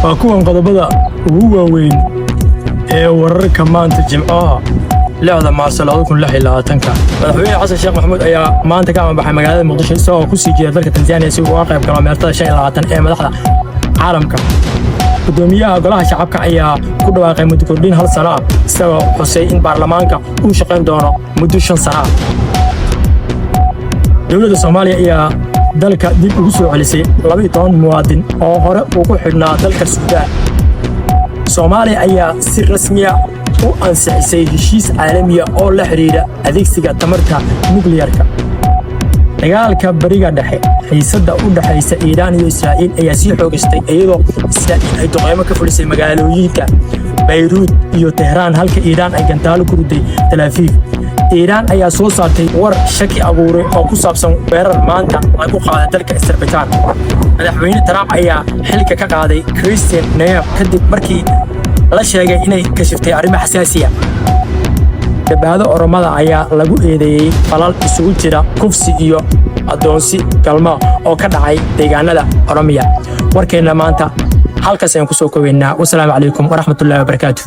waa kuwan qodobada ugu waaweyn ee wararka maanta Jimcaha 6 Maarso 2026 madaxweyne Xasan Sheekh Maxamuud ayaa maanta ka ambaxay magaalada Muqdisho isagoo ku sii jeeda dalka Tanzania si uu uga qayb galo meertada 25 ee madaxda caalamka. gudoomiyaha golaha shacabka ayaa ku dhawaaqay muddo kordhin hal sano ah isagoo xusay in baarlamaanka uu shaqayn doono muddo 5 sano ah. dowladda Soomaaliya ayaa dalka dib ugu soo celisay 12 muwaadin oo hore ugu xidhnaa dalka Suudaan. Soomaaliya ayaa si rasmi ah u ansixisay heshiis caalami ah oo la xiriira adeegsiga tamarta nukliyeerka. dagaalka bariga dhexe xiisadda u dhaxaysa Iiraan iyo Israa'iil ayaa sii xoogistay iyadoo Israa'iil ay duqeymo ka fulisay magaalooyinka Beirut iyo Tehran halka Iiraan ay gantaalo ku riday Tel Aviv. Iiraan ayaa soo saartay war shaki abuuray oo ku saabsan weerar maanta lagu qaaday dalka Azerbaijan. madaxweyne Trump ayaa xilka ka qaaday Christian Neyer kadib markii la sheegay inay ka shiftay arrimo xasaasi ah. Dabaado Oromada ayaa lagu eedeeyay falal isugu jira kufsi iyo adoonsi galmo oo ka dhacay deegaanada Oromiya. warkeena maanta halkaas ayaan ku soo koobaynaa. Wassalaamu calaykum waraxmatullaahi wabarakaatuh.